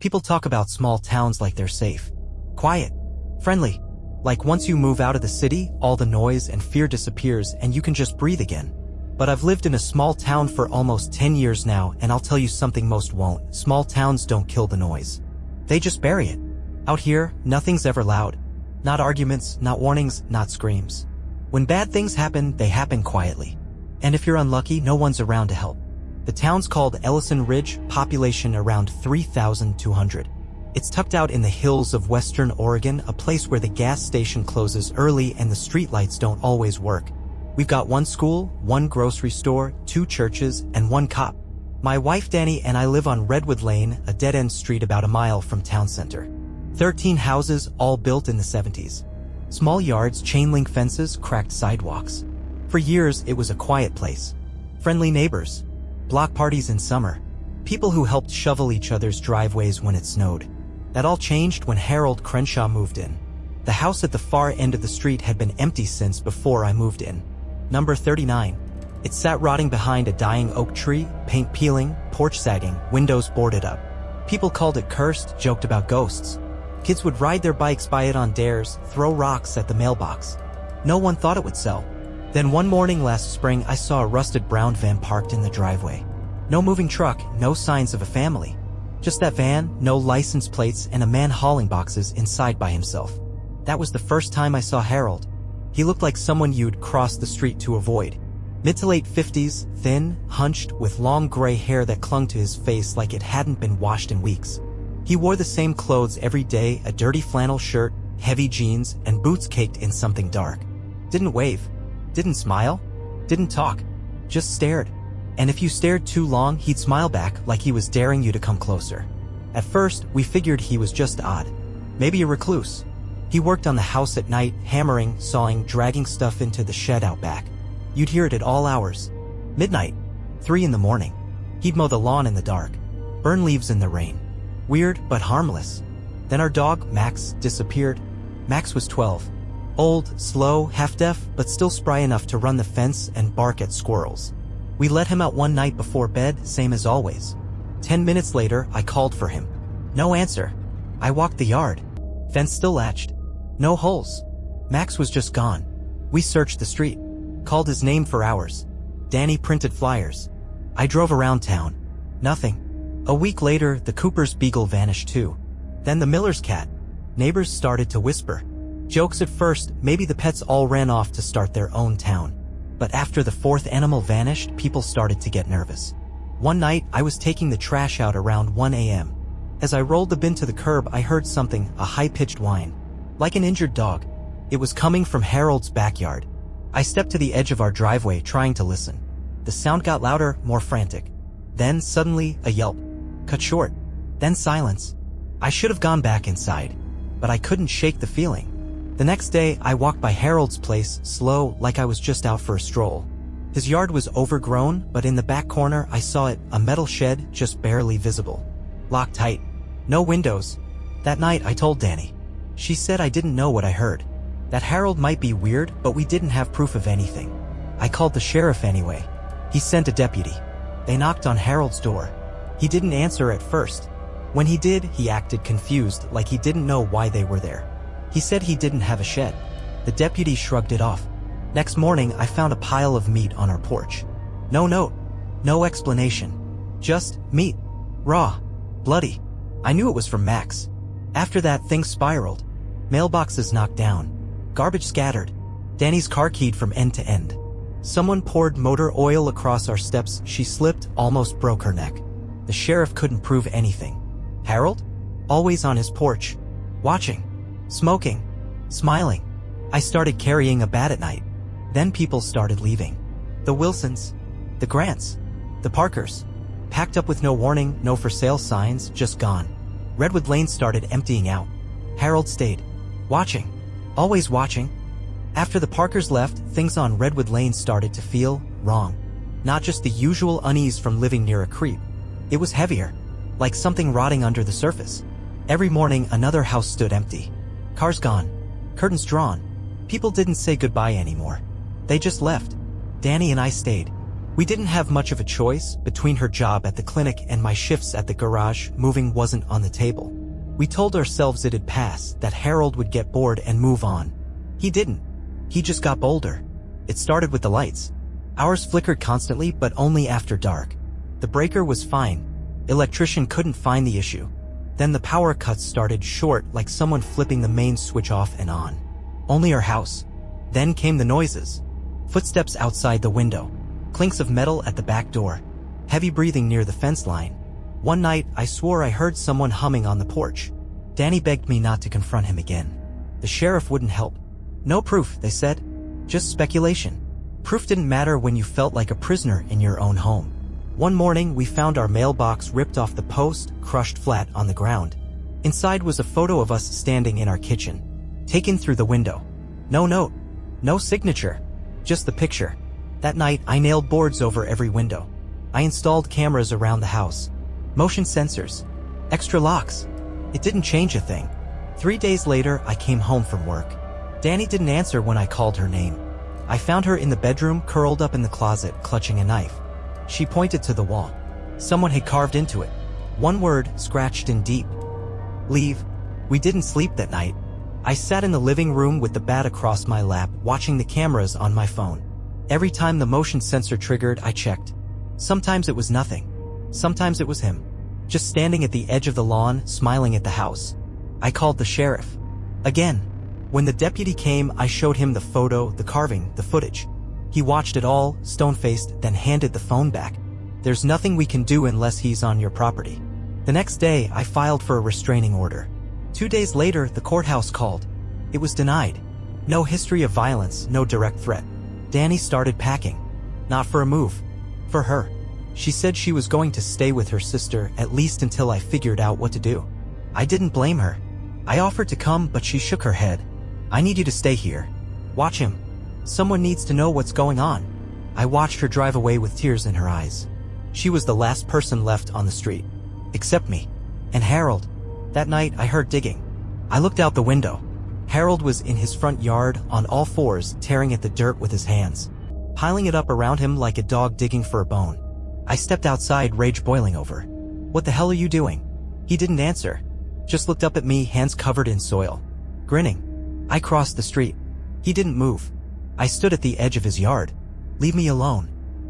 People talk about small towns like they're safe, quiet, friendly. Like once you move out of the city, all the noise and fear disappears and you can just breathe again. But I've lived in a small town for almost 10 years now, and I'll tell you something most won't. Small towns don't kill the noise. They just bury it. Out here, nothing's ever loud. Not arguments, not warnings, not screams. When bad things happen, they happen quietly. And if you're unlucky, no one's around to help. The town's called Ellison Ridge, population around 3,200. It's tucked out in the hills of western Oregon, a place where the gas station closes early and the streetlights don't always work. We've got one school, one grocery store, 2 churches, and 1 cop. My wife Danny and I live on Redwood Lane, a dead-end street about a mile from town center. 13 houses, all built in the 70s. Small yards, chain-link fences, cracked sidewalks. For years, it was a quiet place. Friendly neighbors. Block parties in summer. People who helped shovel each other's driveways when it snowed. That all changed when Harold Crenshaw moved in. The house at the far end of the street had been empty since before I moved in. Number 39. It sat rotting behind a dying oak tree, paint peeling, porch sagging, windows boarded up. People called it cursed, joked about ghosts. Kids would ride their bikes by it on dares, throw rocks at the mailbox. No one thought it would sell. Then one morning last spring, I saw a rusted brown van parked in the driveway. No moving truck, no signs of a family. Just that van, no license plates, and a man hauling boxes inside by himself. That was the first time I saw Harold. He looked like someone you'd cross the street to avoid. Mid to late 50s, thin, hunched, with long gray hair that clung to his face like it hadn't been washed in weeks. He wore the same clothes every day, a dirty flannel shirt, heavy jeans, and boots caked in something dark. Didn't wave. Didn't smile. Didn't talk. Just stared. And if you stared too long, he'd smile back like he was daring you to come closer. At first, we figured he was just odd. Maybe a recluse. He worked on the house at night, hammering, sawing, dragging stuff into the shed out back. You'd hear it at all hours. Midnight. 3 in the morning. He'd mow the lawn in the dark. Burn leaves in the rain. Weird, but harmless. Then our dog, Max, disappeared. Max was 12. Old, slow, half-deaf, but still spry enough to run the fence and bark at squirrels. We let him out one night before bed, same as always. 10 minutes later, I called for him. No answer. I walked the yard. Fence still latched. No holes. Max was just gone. We searched the street. Called his name for hours. Danny printed flyers. I drove around town. Nothing. A week later, the Cooper's beagle vanished too. Then the Miller's cat. Neighbors started to whisper. Jokes at first, maybe the pets all ran off to start their own town. But after the 4th animal vanished, people started to get nervous. One night, I was taking the trash out around 1 a.m. As I rolled the bin to the curb, I heard something, a high-pitched whine. Like an injured dog. It was coming from Harold's backyard. I stepped to the edge of our driveway, trying to listen. The sound got louder, more frantic. Then, suddenly, a yelp. Cut short. Then silence. I should have gone back inside. But I couldn't shake the feeling. The next day, I walked by Harold's place, slow, like I was just out for a stroll. His yard was overgrown, but in the back corner, I saw it, a metal shed, just barely visible. Locked tight. No windows. That night, I told Danny. She said I didn't know what I heard. That Harold might be weird, but we didn't have proof of anything. I called the sheriff anyway. He sent a deputy. They knocked on Harold's door. He didn't answer at first. When he did, he acted confused, like he didn't know why they were there. He said he didn't have a shed. The deputy shrugged it off. Next morning, I found a pile of meat on our porch. No note. No explanation. Just meat. Raw. Bloody. I knew it was from Max. After that, things spiraled. Mailboxes knocked down. Garbage scattered. Danny's car keyed from end to end. Someone poured motor oil across our steps. She slipped, almost broke her neck. The sheriff couldn't prove anything. Harold? Always on his porch. Watching. Smoking. Smiling. I started carrying a bat at night. Then people started leaving. The Wilsons. The Grants. The Parkers. Packed up with no warning, no for sale signs, just gone. Redwood Lane started emptying out. Harold stayed. Watching. Always watching. After the Parkers left, things on Redwood Lane started to feel wrong. Not just the usual unease from living near a creep. It was heavier. Like something rotting under the surface. Every morning, another house stood empty. Cars gone. Curtains drawn. People didn't say goodbye anymore. They just left. Danny and I stayed. We didn't have much of a choice. Between her job at the clinic and my shifts at the garage, moving wasn't on the table. We told ourselves it'd pass, that Harold would get bored and move on. He didn't. He just got bolder. It started with the lights. Ours flickered constantly, but only after dark. The breaker was fine. Electrician couldn't find the issue. Then the power cuts started, short, like someone flipping the main switch off and on. Only our house. Then came the noises. Footsteps outside the window. Clinks of metal at the back door. Heavy breathing near the fence line. One night, I swore I heard someone humming on the porch. Danny begged me not to confront him again. The sheriff wouldn't help. No proof, they said. Just speculation. Proof didn't matter when you felt like a prisoner in your own home. One morning, we found our mailbox ripped off the post, crushed flat on the ground. Inside was a photo of us standing in our kitchen. Taken through the window. No note. No signature. Just the picture. That night, I nailed boards over every window. I installed cameras around the house. Motion sensors. Extra locks. It didn't change a thing. 3 days later, I came home from work. Danny didn't answer when I called her name. I found her in the bedroom, curled up in the closet, clutching a knife. She pointed to the wall. Someone had carved into it. One word, scratched in deep. Leave. We didn't sleep that night. I sat in the living room with the bat across my lap, watching the cameras on my phone. Every time the motion sensor triggered, I checked. Sometimes it was nothing. Sometimes it was him. Just standing at the edge of the lawn, smiling at the house. I called the sheriff. Again. When the deputy came, I showed him the photo, the carving, the footage. He watched it all, stone-faced, then handed the phone back. There's nothing we can do unless he's on your property. The next day, I filed for a restraining order. 2 days later, the courthouse called. It was denied. No history of violence, no direct threat. Danny started packing. Not for a move. For her. She said she was going to stay with her sister, at least until I figured out what to do. I didn't blame her. I offered to come, but she shook her head. I need you to stay here. Watch him. Someone needs to know what's going on. I watched her drive away with tears in her eyes. She was the last person left on the street. Except me. And Harold. That night, I heard digging. I looked out the window. Harold was in his front yard, on all fours, tearing at the dirt with his hands. Piling it up around him like a dog digging for a bone. I stepped outside, rage boiling over. What the hell are you doing? He didn't answer. Just looked up at me, hands covered in soil. Grinning. I crossed the street. He didn't move. I stood at the edge of his yard. Leave me alone.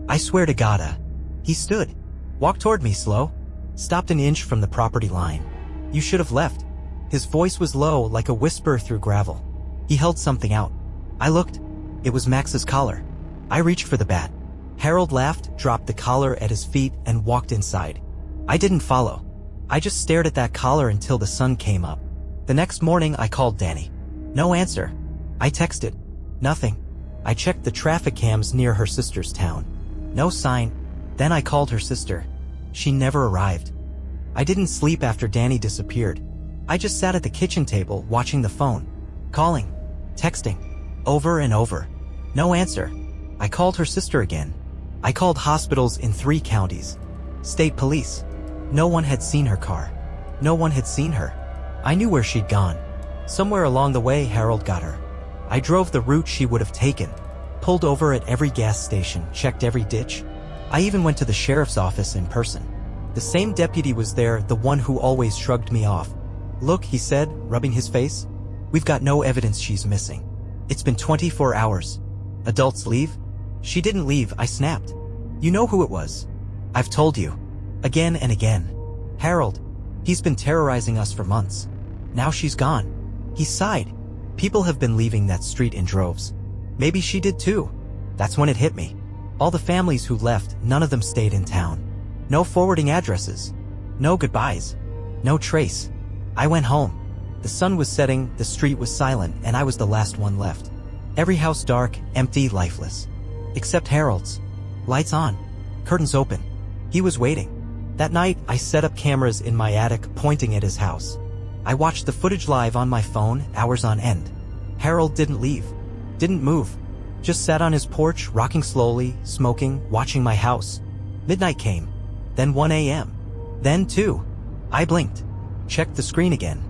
I swear to God. He stood. Walked toward me slow. Stopped an inch from the property line. You should have left. His voice was low, like a whisper through gravel. He held something out. I looked. It was Max's collar. I reached for the bat. Harold laughed, dropped the collar at his feet, and walked inside. I didn't follow. I just stared at that collar until the sun came up. The next morning, I called Danny. No answer. I texted. Nothing. I checked the traffic cams near her sister's town. No sign. Then I called her sister. She never arrived. I didn't sleep after Danny disappeared. I just sat at the kitchen table watching the phone. Calling. Texting. Over and over. No answer. I called her sister again. I called hospitals in 3 counties. State police. No one had seen her car. No one had seen her. I knew where she'd gone. Somewhere along the way, Harold got her. I drove the route she would have taken. Pulled over at every gas station, checked every ditch. I even went to the sheriff's office in person. The same deputy was there, the one who always shrugged me off. Look, he said, rubbing his face. We've got no evidence she's missing. It's been 24 hours. Adults leave? She didn't leave, I snapped. You know who it was. I've told you. Again and again. Harold. He's been terrorizing us for months. Now she's gone. He sighed. People have been leaving that street in droves. Maybe she did too. That's when it hit me. All the families who left, none of them stayed in town. No forwarding addresses. No goodbyes. No trace. I went home. The sun was setting, the street was silent, and I was the last one left. Every house dark, empty, lifeless. Except Harold's. Lights on. Curtains open. He was waiting. That night, I set up cameras in my attic, pointing at his house. I watched the footage live on my phone, hours on end. Harold didn't leave. Didn't move. Just sat on his porch, rocking slowly, smoking, watching my house. Midnight came. Then 1 a.m. Then 2. I blinked. Checked the screen again.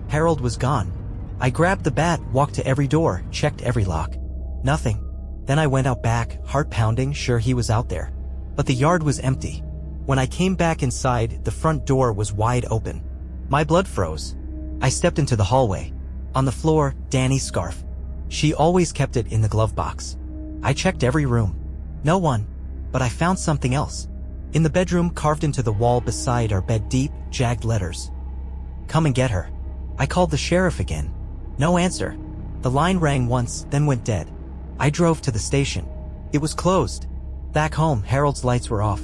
Harold was gone. I grabbed the bat, walked to every door, checked every lock. Nothing. Then I went out back, heart pounding, sure he was out there. but the yard was empty. When I came back inside, the front door was wide open. My blood froze. I stepped into the hallway. On the floor, Danny's scarf. She always kept it in the glove box. I checked every room. No one. But I found something else. In the bedroom, carved into the wall beside our bed, deep, jagged letters. Come and get her. I called the sheriff again. No answer. The line rang once, then went dead. I drove to the station. It was closed. Back home, Harold's lights were off.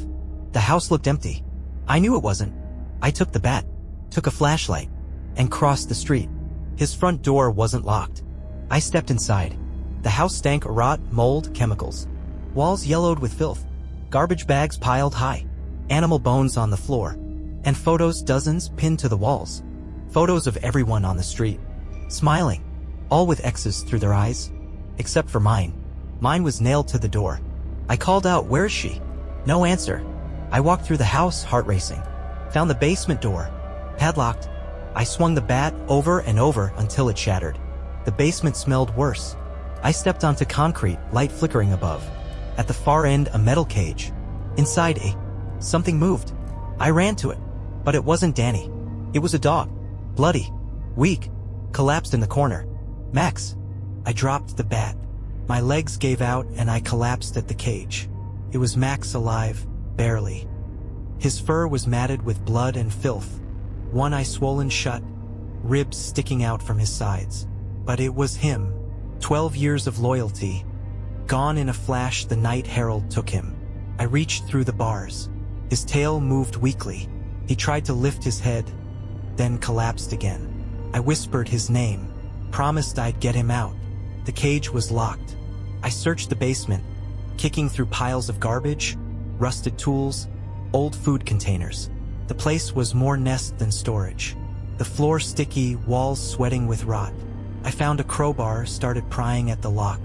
The house looked empty. I knew it wasn't. I took the bat, took a flashlight, and crossed the street. His front door wasn't locked. I stepped inside. The house stank of rot, mold, chemicals. Walls yellowed with filth. Garbage bags piled high. Animal bones on the floor. And photos, dozens, pinned to the walls. Photos of everyone on the street. Smiling. All with X's through their eyes. Except for mine. Mine was nailed to the door. I called out, "Where is she?" No answer. I walked through the house, heart racing. Found the basement door. Padlocked. I swung the bat over and over until it shattered. The basement smelled worse. I stepped onto concrete, light flickering above. At the far end, a metal cage. Inside, something moved. I ran to it. But it wasn't Danny. It was a dog. Bloody. Weak. Collapsed in the corner. Max. I dropped the bat. My legs gave out and I collapsed at the cage. It was Max alive, barely. His fur was matted with blood and filth. One eye swollen shut, ribs sticking out from his sides. But it was him. 12 years of loyalty. Gone in a flash the night Harold took him. I reached through the bars. His tail moved weakly. He tried to lift his head, then collapsed again. I whispered his name, promised I'd get him out. The cage was locked. I searched the basement, kicking through piles of garbage, rusted tools, old food containers. The place was more nest than storage. The floor sticky, walls sweating with rot. I found a crowbar, started prying at the lock.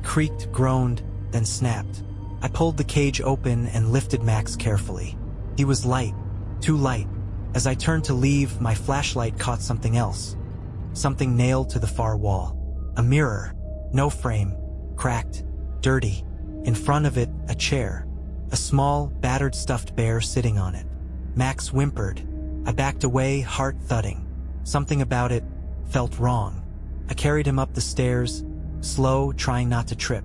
Creaked, groaned, then snapped. I pulled the cage open and lifted Max carefully. He was light, too light. As I turned to leave, my flashlight caught something else. Something nailed to the far wall. A mirror. No frame. Cracked. Dirty. In front of it, a chair. A small, battered stuffed bear sitting on it. Max whimpered. I backed away, heart thudding. Something about it felt wrong. I carried him up the stairs, slow, trying not to trip.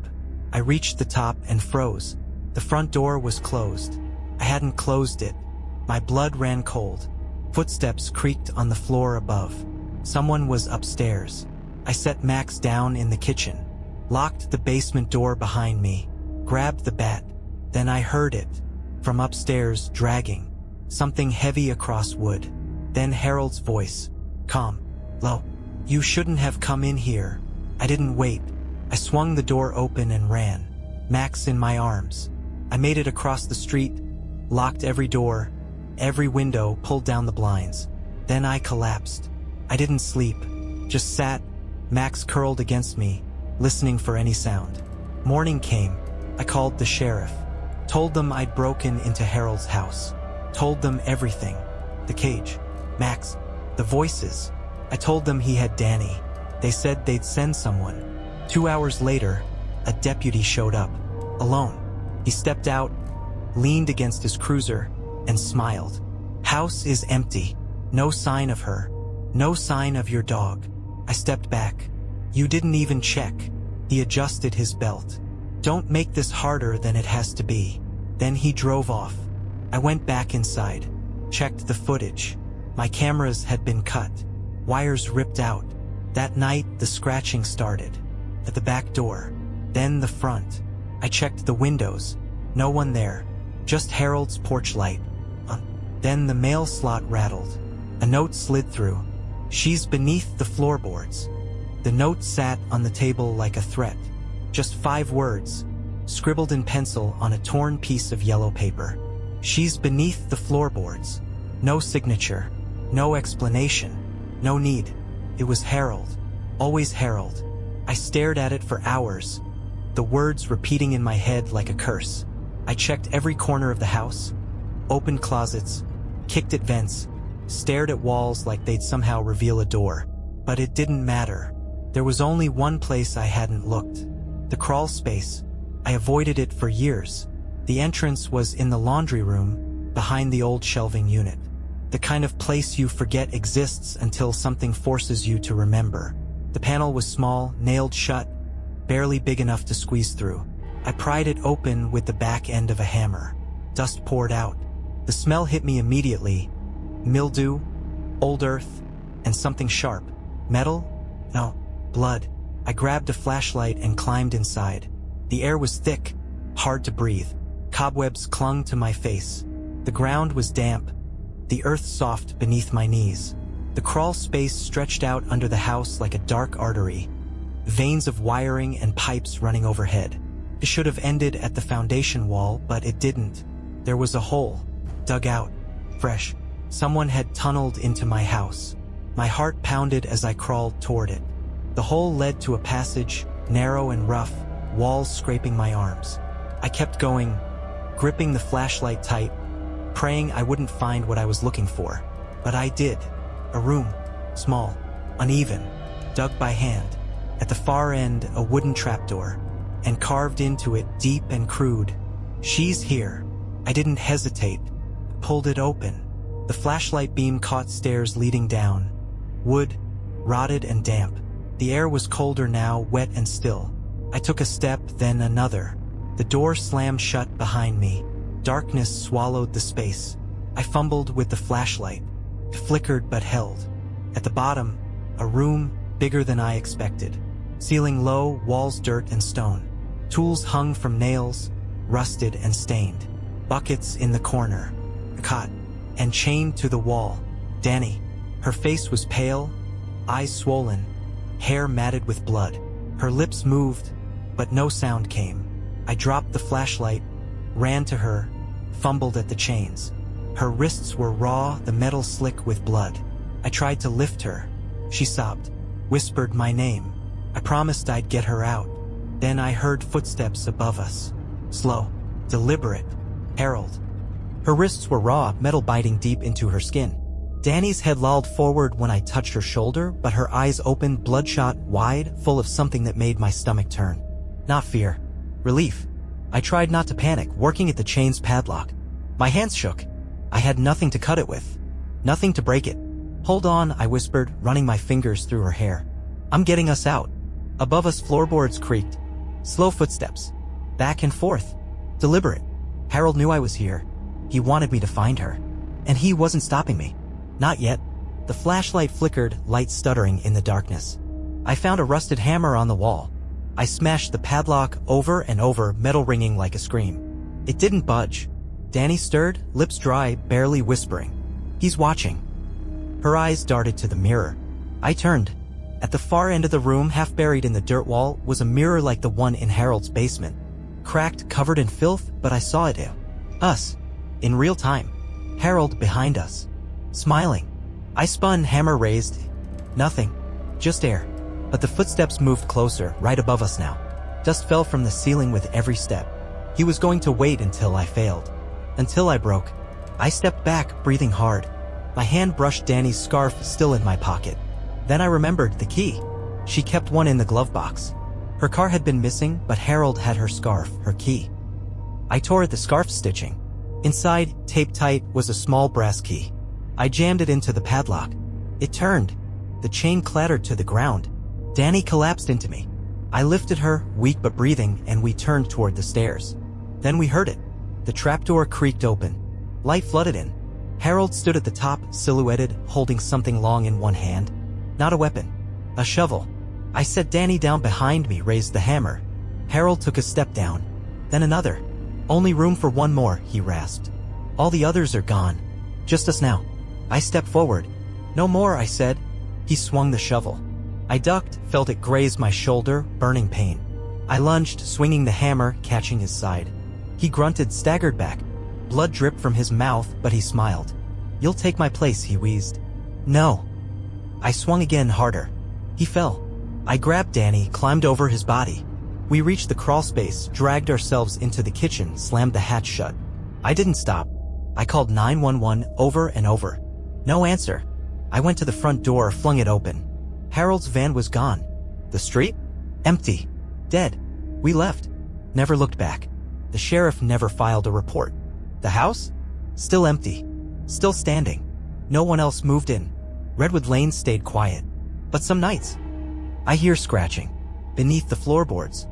I reached the top and froze. The front door was closed. I hadn't closed it. My blood ran cold. Footsteps creaked on the floor above. Someone was upstairs. I set Max down in the kitchen, locked the basement door behind me, grabbed the bat. Then I heard it, from upstairs, dragging, something heavy across wood. Then Harold's voice, calm, low. You shouldn't have come in here. I didn't wait. I swung the door open and ran, Max in my arms. I made it across the street, locked every door, every window, pulled down the blinds. Then I collapsed. I didn't sleep, just sat, Max curled against me, listening for any sound. Morning came. I called the sheriff, told them I'd broken into Harold's house, told them everything. The cage, Max, the voices. I told them he had Danny. They said they'd send someone. 2 hours later, a deputy showed up, alone. He stepped out, leaned against his cruiser, and smiled. House is empty. No sign of her. No sign of your dog. I stepped back. You didn't even check. He adjusted his belt. Don't make this harder than it has to be. Then he drove off. I went back inside, checked the footage. My cameras had been cut, wires ripped out. That night, the scratching started. At the back door, then the front. I checked the windows. No one there. Just Harold's porch light. Then the mail slot rattled. A note slid through. She's beneath the floorboards. The note sat on the table like a threat. Just 5 words, scribbled in pencil on a torn piece of yellow paper. She's beneath the floorboards. No signature. No explanation. No need. It was Harold. Always Harold. I stared at it for hours, the words repeating in my head like a curse. I checked every corner of the house, opened closets, kicked at vents, stared at walls like they'd somehow reveal a door. But it didn't matter. There was only one place I hadn't looked. The crawl space. I avoided it for years. The entrance was in the laundry room, behind the old shelving unit. The kind of place you forget exists until something forces you to remember. The panel was small, nailed shut, barely big enough to squeeze through. I pried it open with the back end of a hammer. Dust poured out. The smell hit me immediately. Mildew, old earth, and something sharp. Metal? No, blood. I grabbed a flashlight and climbed inside. The air was thick, hard to breathe. Cobwebs clung to my face. The ground was damp, the earth soft beneath my knees. The crawl space stretched out under the house like a dark artery, veins of wiring and pipes running overhead. It should have ended at the foundation wall, but it didn't. There was a hole, dug out, fresh. Someone had tunneled into my house. My heart pounded as I crawled toward it. The hole led to a passage, narrow and rough, walls scraping my arms. I kept going, gripping the flashlight tight, praying I wouldn't find what I was looking for. But I did. A room, small, uneven, dug by hand. At the far end, a wooden trapdoor, and carved into it, deep and crude, "She's here." I didn't hesitate, pulled it open. The flashlight beam caught stairs leading down. Wood, rotted and damp. The air was colder now, wet and still. I took a step, then another. The door slammed shut behind me. Darkness swallowed the space. I fumbled with the flashlight. It flickered but held. At the bottom, a room bigger than I expected. Ceiling low, walls dirt and stone. Tools hung from nails, rusted and stained. Buckets in the corner. A cot, and chained to the wall. Danny. Her face was pale, eyes swollen, hair matted with blood. Her lips moved, but no sound came. I dropped the flashlight, ran to her, fumbled at the chains. Her wrists were raw, the metal slick with blood. I tried to lift her. She sobbed, whispered my name. I promised I'd get her out. Then I heard footsteps above us. Slow, deliberate. Harold. Her wrists were raw, metal biting deep into her skin. Danny's head lolled forward when I touched her shoulder, but her eyes opened, bloodshot, wide, full of something that made my stomach turn. Not fear. Relief. I tried not to panic, working at the chain's padlock. My hands shook. I had nothing to cut it with. Nothing to break it. "Hold on," I whispered, running my fingers through her hair. "I'm getting us out." Above us, floorboards creaked. Slow footsteps. Back and forth. Deliberate. Harold knew I was here. He wanted me to find her. And he wasn't stopping me. Not yet. The flashlight flickered, light stuttering in the darkness. I found a rusted hammer on the wall. I smashed the padlock over and over, metal ringing like a scream. It didn't budge. Danny stirred, lips dry, barely whispering. "He's watching." Her eyes darted to the mirror. I turned. At the far end of the room, half buried in the dirt wall, was a mirror like the one in Harold's basement. Cracked, covered in filth, but I saw it. Us. In real time. Harold behind us. Smiling. I spun, hammer raised. Nothing. Just air. But the footsteps moved closer, right above us now. Dust fell from the ceiling with every step. He was going to wait until I failed. Until I broke. I stepped back, breathing hard. My hand brushed Danny's scarf, still in my pocket. Then I remembered the key. She kept one in the glove box. Her car had been missing, but Harold had her scarf, her key. I tore at the scarf stitching. Inside, taped tight, was a small brass key. I jammed it into the padlock. It turned. The chain clattered to the ground. Danny collapsed into me. I lifted her, weak but breathing, and we turned toward the stairs. Then we heard it. The trapdoor creaked open. Light flooded in. Harold stood at the top, silhouetted, holding something long in one hand. Not a weapon. A shovel. I set Danny down behind me, raised the hammer. Harold took a step down. Then another. "Only room for one more," he rasped. "All the others are gone. Just us now." I stepped forward. "No more," I said. He swung the shovel. I ducked, felt it graze my shoulder, burning pain. I lunged, swinging the hammer, catching his side. He grunted, staggered back. Blood dripped from his mouth, but he smiled. "You'll take my place," he wheezed. "No." I swung again, harder. He fell. I grabbed Danny, climbed over his body. We reached the crawl space, dragged ourselves into the kitchen, slammed the hatch shut. I didn't stop. I called 911 over and over. No answer. I went to the front door, flung it open. Harold's van was gone. The street? Empty. Dead. We left. Never looked back. The sheriff never filed a report. The house? Still empty. Still standing. No one else moved in. Redwood Lane stayed quiet. But some nights, I hear scratching beneath the floorboards.